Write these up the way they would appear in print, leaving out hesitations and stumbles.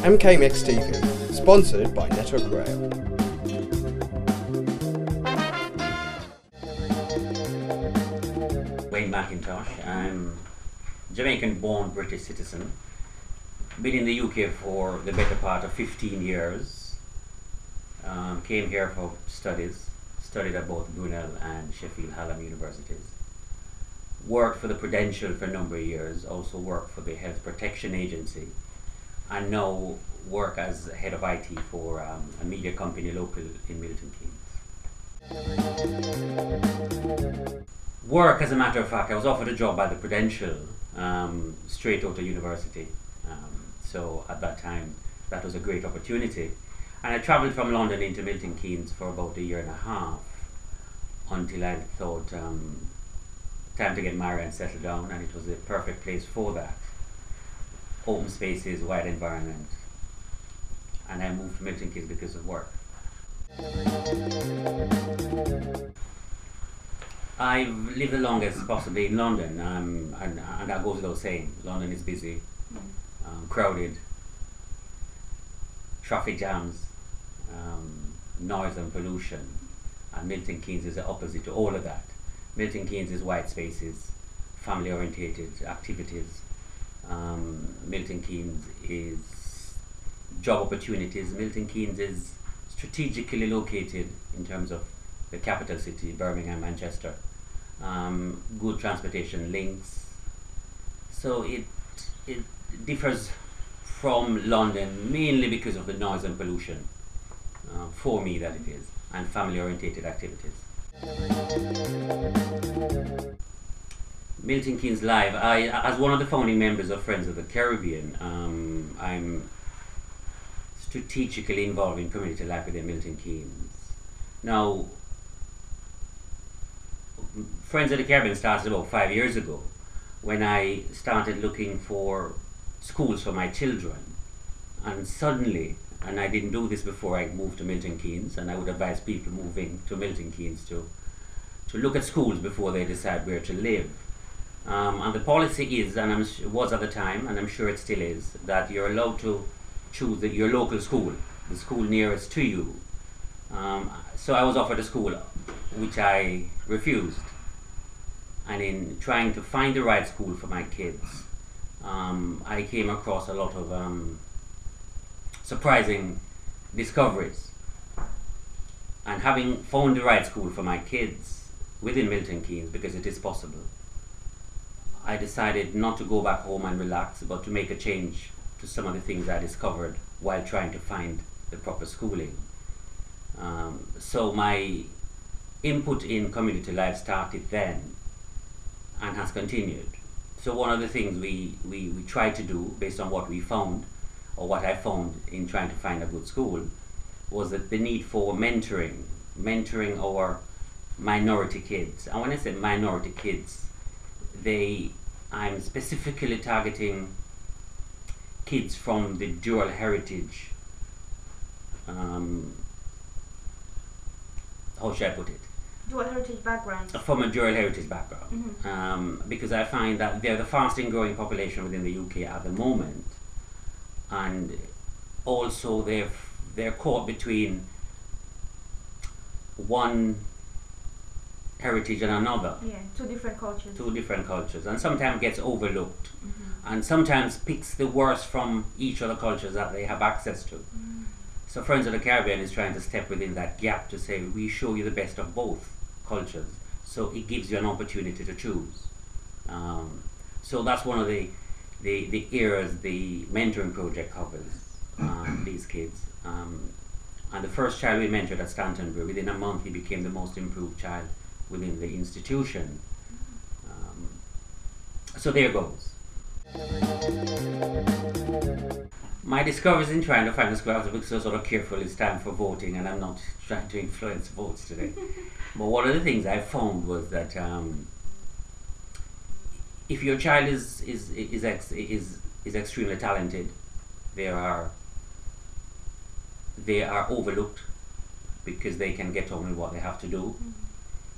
MKMIX TV, sponsored by Network Rail. Wain Mcintosh. I'm Jamaican-born British citizen. Been in the UK for the better part of 15 years. Came here for studies. Studied at both Brunel and Sheffield Hallam universities. Worked for the Prudential for a number of years. Also worked for the Health Protection Agency. And now work as head of IT for a media company local in Milton Keynes. Work, as a matter of fact, I was offered a job by the Prudential straight out of university. So at that time, that was a great opportunity. And I travelled from London into Milton Keynes for about a year and a half until I thought time to get married and settle down, and it was the perfect place for that. Open spaces, wide environment. And I moved to Milton Keynes because of work. I've lived the longest possibly in London, and that goes without saying. London is busy, crowded, traffic jams, noise and pollution, and Milton Keynes is the opposite to all of that. Milton Keynes is wide spaces, family orientated activities. Milton Keynes is job opportunities. Milton Keynes is strategically located in terms of the capital city, Birmingham, Manchester. Good transportation links. So it differs from London mainly because of the noise and pollution, for me that it is, and family orientated activities. Milton Keynes Live. As one of the founding members of Friends of the Carribean, I'm strategically involved in community life within Milton Keynes. Now, Friends of the Caribbean started about 5 years ago when I started looking for schools for my children. And suddenly, and I didn't do this before I moved to Milton Keynes, and I would advise people moving to Milton Keynes to look at schools before they decide where to live. And the policy is, and was at the time, and I'm sure it still is, that you're allowed to choose your local school, the school nearest to you. So I was offered a school which I refused. And in trying to find the right school for my kids, I came across a lot of surprising discoveries. And having found the right school for my kids within Milton Keynes, because it is possible, I decided not to go back home and relax, but to make a change to some of the things I discovered while trying to find the proper schooling. So my input in community life started then and has continued. So one of the things we tried to do, based on what we found, or what I found in trying to find a good school, was that the need for mentoring our minority kids. And when I say minority kids, I'm specifically targeting kids from the dual heritage, how should I put it? Dual heritage background. From a dual heritage background. Because I find that they're the fastest growing population within the UK at the moment. And also they're caught between one heritage and another. Yeah, two different cultures. Two different cultures, and sometimes gets overlooked, and sometimes picks the worst from each of the cultures that they have access to. So Friends of the Caribbean is trying to step within that gap to say, we show you the best of both cultures, so it gives you an opportunity to choose. So that's one of the areas the mentoring project covers, these kids. And the first child we mentored at Stantonbury, within a month he became the most improved child within the institution. So there goes. My discoveries in trying to find a school, I was so sort of careful, it's time for voting, and I'm not trying to influence votes today. But one of the things I found was that if your child is extremely talented, they are overlooked because they can get on with what they have to do.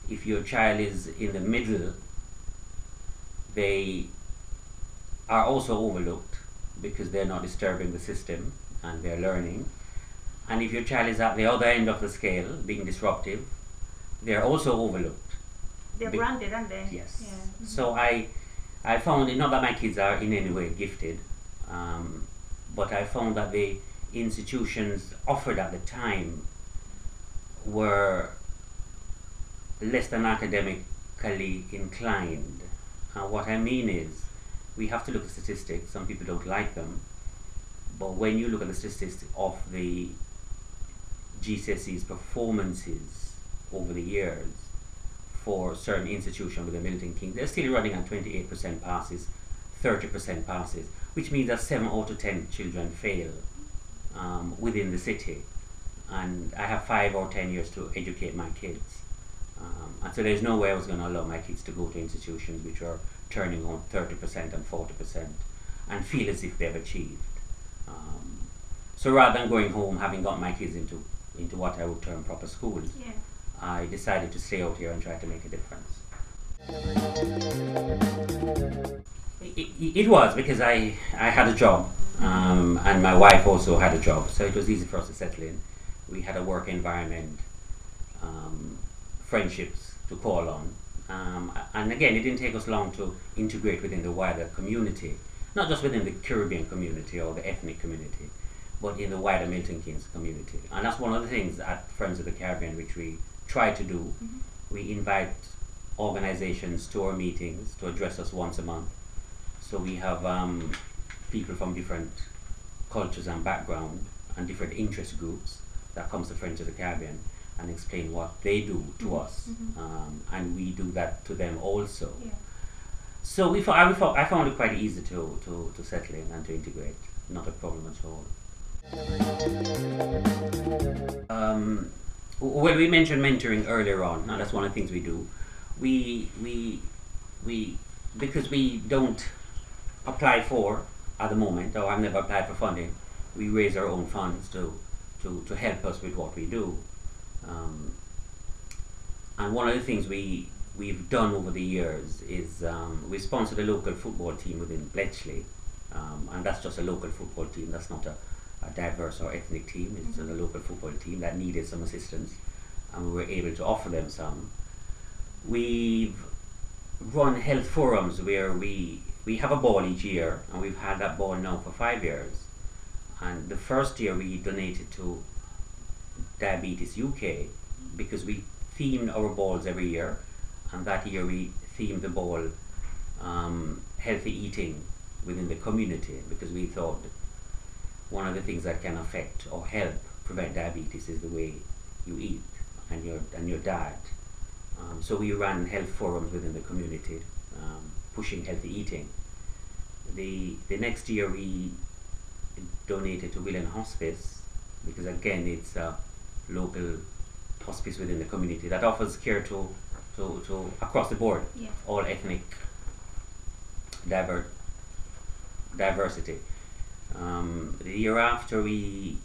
If your child is in the middle, they are also overlooked because they're not disturbing the system. and they're learning. And if your child is at the other end of the scale, being disruptive, they're also overlooked. They're branded, aren't they? Yes. Yeah. So I found it, not that my kids are in any way gifted, but I found that the institutions offered at the time were less than academically inclined. What I mean is, we have to look at statistics. Some people don't like them, but when you look at the statistics of the GCSE's performances over the years for certain institutions within Milton Keynes, they're still running at 28% passes, 30% passes, which means that 7 out of 10 children fail within the city. And I have 5 or 10 years to educate my kids. And so there's no way I was going to allow my kids to go to institutions which are turning on 30% and 40% and feel as if they've achieved. So rather than going home having got my kids into what I would term proper schools, Yeah. I decided to stay out here and try to make a difference. It was because I had a job, and my wife also had a job, so it was easy for us to settle in. We had a work environment, friendships to call on, and again, it didn't take us long to integrate within the wider community, not just within the Caribbean community or the ethnic community, but in the wider Milton Keynes community. And that's one of the things at Friends of the Caribbean which we try to do. We invite organizations to our meetings to address us once a month. So we have people from different cultures and background and different interest groups that comes to Friends of the Caribbean and explain what they do to us, and we do that to them also. Yeah. So I found it quite easy to settle in and to integrate. Not a problem at all. Well, we mentioned mentoring earlier on, and that's one of the things we do. We because we don't apply for at the moment, or I've never applied for funding, we raise our own funds to help us with what we do. And one of the things we've done over the years is we sponsored a local football team within Bletchley, and that's just a local football team. That's not a diverse or ethnic team. It's a local football team that needed some assistance, and we were able to offer them some. We've run health forums where we have a ball each year, and we've had that ball now for 5 years. And the first year we donated to Diabetes UK because we themed our balls every year, and that year we themed the ball healthy eating within the community, because we thought one of the things that can affect or help prevent diabetes is the way you eat and your diet. So we ran health forums within the community, pushing healthy eating. The next year we donated to Willen Hospice, because again it's a local hospice within the community that offers care to across the board, Yeah. all ethnic diversity. The year after we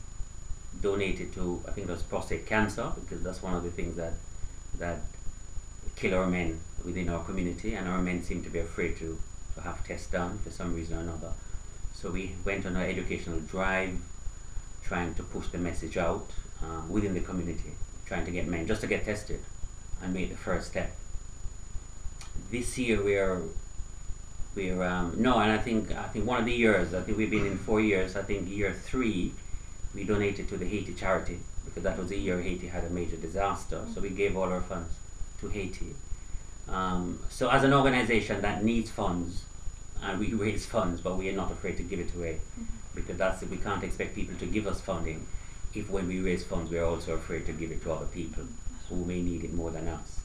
donated to, I think it was prostate cancer, because that's one of the things that kill our men within our community, and our men seem to be afraid to have tests done for some reason or another. So we went on an educational drive trying to push the message out within the community, trying to get men just to get tested and make the first step. This year we're no, and I think one of the years, I think we've been in 4 years, I think year 3 we donated to the Haiti charity, because that was the year Haiti had a major disaster, so we gave all our funds to Haiti. So as an organization that needs funds, we raise funds, but we are not afraid to give it away, because we can't expect people to give us funding if when we raise funds we are also afraid to give it to other people who may need it more than us.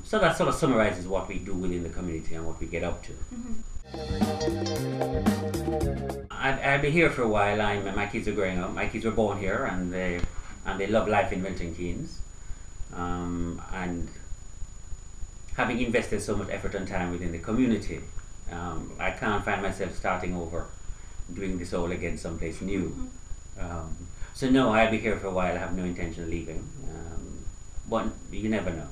So that sort of summarizes what we do within the community and what we get up to. I'll be here for a while. My kids are growing up. My kids were born here, and they love life in Milton Keynes. And having invested so much effort and time within the community, I can't find myself starting over, doing this all again someplace new. So no, I'll be here for a while. I have no intention of leaving, but you never know.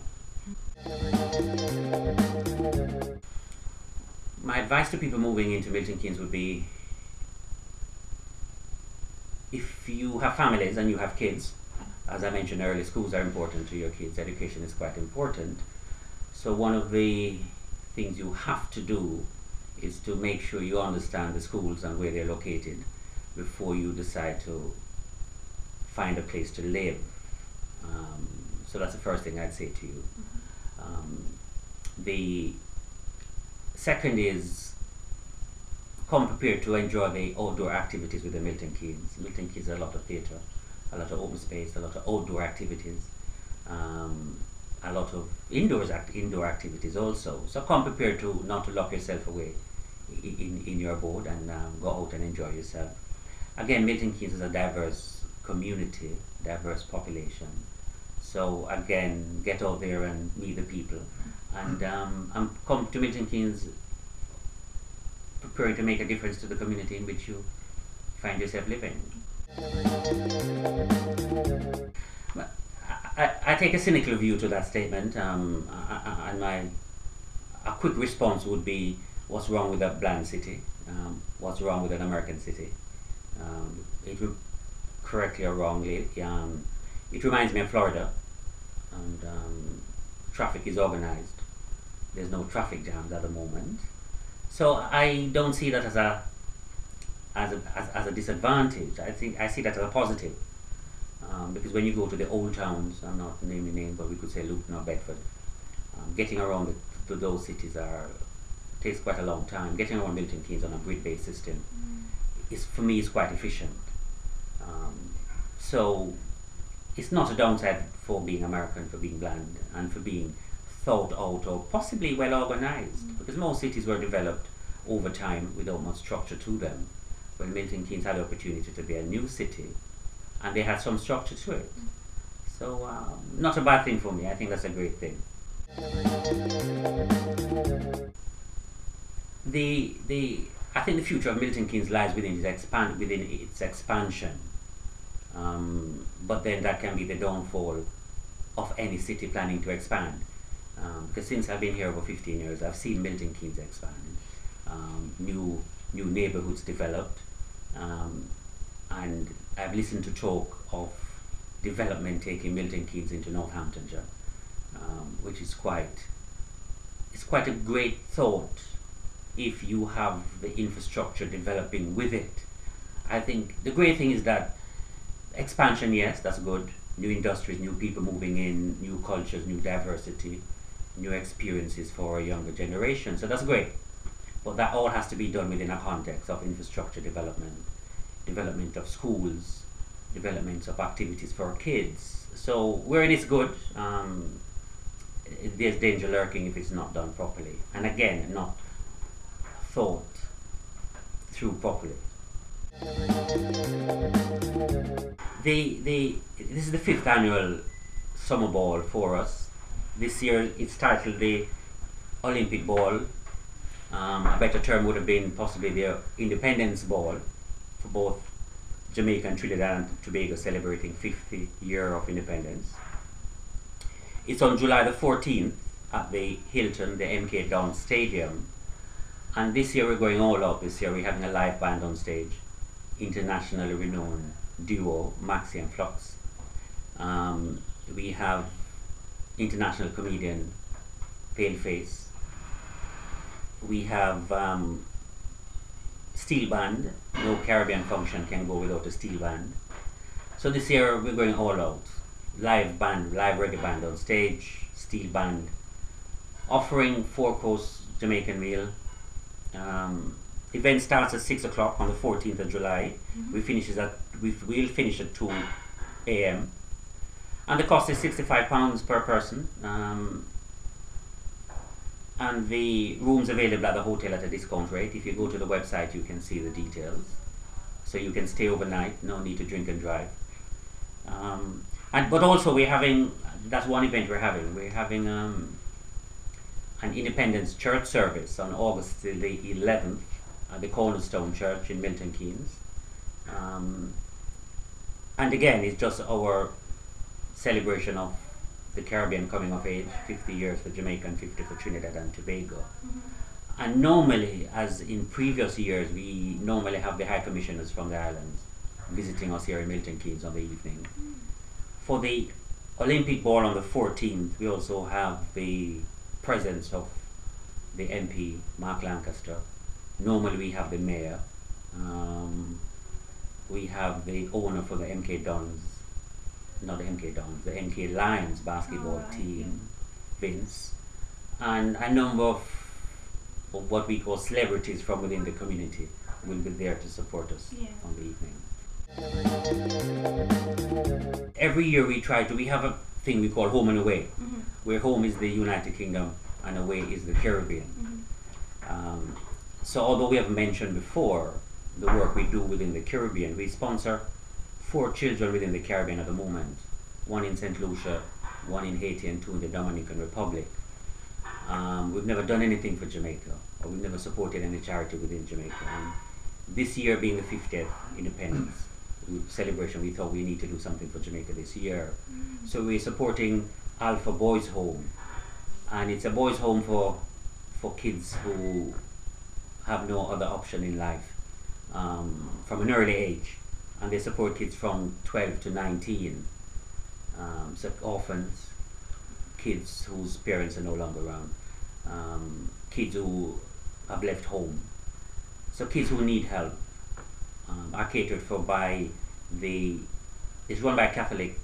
My advice to people moving into Milton Keynes would be if you have families and you have kids, as I mentioned earlier, schools are important to your kids. Education is quite important. So one of the things you have to do is to make sure you understand the schools and where they're located before you decide to find a place to live. So that's the first thing I'd say to you. The second is come prepared to enjoy the outdoor activities with the Milton Keynes. Milton Keynes has a lot of theatre, a lot of open space, a lot of outdoor activities, a lot of indoor activities also. So come prepared to not to lock yourself away in your abode and go out and enjoy yourself. Again, Milton Keynes is a diverse community, diverse population. So again, get out there and meet the people, and come to Milton Keynes preparing to make a difference to the community in which you find yourself living. I take a cynical view to that statement, and a quick response would be, what's wrong with a bland city? What's wrong with an American city? Correctly or wrongly, it reminds me of Florida, and traffic is organized. There's no traffic jams at the moment, so I don't see that as a disadvantage. I see that as a positive, because when you go to the old towns, I'm not naming names, but we could say Luton or Bedford, getting around to those cities takes quite a long time. Getting around Milton Keynes on a grid-based system for me is quite efficient. So it's not a downside for being American, for being bland, and for being thought out or possibly well organized, because most cities were developed over time without much structure to them. When Milton Keynes had the opportunity to be a new city, and they had some structure to it. So not a bad thing for me. I think that's a great thing. I think the future of Milton Keynes lies within its expansion. But then that can be the downfall of any city planning to expand. Because since I've been here over 15 years, I've seen Milton Keynes expand, new neighborhoods developed, and I've listened to talk of development taking Milton Keynes into Northamptonshire, which is quite a great thought if you have the infrastructure developing with it. I think the great thing is that expansion, yes, that's good. New industries, new people moving in, new cultures, new diversity, new experiences for a younger generation. So that's great. But that all has to be done within a context of infrastructure development of schools, development of activities for kids. So wherein it's good, there's danger lurking if it's not done properly. And again, not thought through properly. This is the 5th annual Summer Ball for us. This year it's titled the Olympic Ball. A better term would have been possibly the Independence Ball, for both Jamaica and Trinidad and Tobago celebrating 50th year of independence. It's on July the 14th at the Hilton, the MK Dons Stadium. And this year we're going all out. This year we're having a live band on stage, internationally renowned duo Maxi and Flux. We have international comedian Paleface. We have steel band. No Carribean function can go without a steel band. So this year we're going all out. Live band, live reggae band on stage, steel band, offering 4-course Jamaican meal. Event starts at 6 o'clock on the 14th of July. We'll finish at 2 a.m. And the cost is £65 per person. And the rooms available at the hotel at a discount rate. If you go to the website, you can see the details. So you can stay overnight, no need to drink and drive. But also we're having, that's one event we're having. We're having an Independence Church service on August the 11th at the Cornerstone Church in Milton Keynes. And again, it's just our celebration of the Caribbean coming of age, 50 years for Jamaica and 50 for Trinidad and Tobago. And normally, as in previous years, we normally have the High Commissioners from the islands visiting us here in Milton Keynes on the evening. For the Olympic ball on the 14th, we also have the presence of the MP, Mark Lancaster. Normally we have the mayor. We have the owner for the MK Dons, not the MK Dons, the MK Lions basketball team, Vince, and a number of what we call celebrities from within the community will be there to support us on the evening. Every year we have a thing we call home and away, where home is the United Kingdom and away is the Caribbean. So although we have mentioned before the work we do within the Caribbean, we sponsor 4 children within the Caribbean at the moment, 1 in St. Lucia, 1 in Haiti and 2 in the Dominican Republic. We've never done anything for Jamaica, or we've never supported any charity within Jamaica. And this year being the 50th independence celebration, we thought we need to do something for Jamaica this year. So we're supporting Alpha Boys Home, and it's a boys' home for kids who have no other option in life from an early age, and they support kids from 12 to 19, so orphans, kids whose parents are no longer around, kids who have left home, so kids who need help are catered for by it's run by a Catholic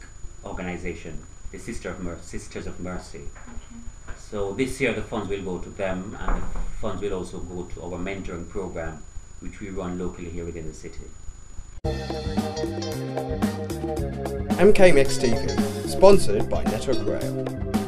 organization, the Sisters of Mercy. So this year the funds will go to them, and the funds will also go to our mentoring program, which we run locally here within the city. MKMIX TV, sponsored by Network Rail.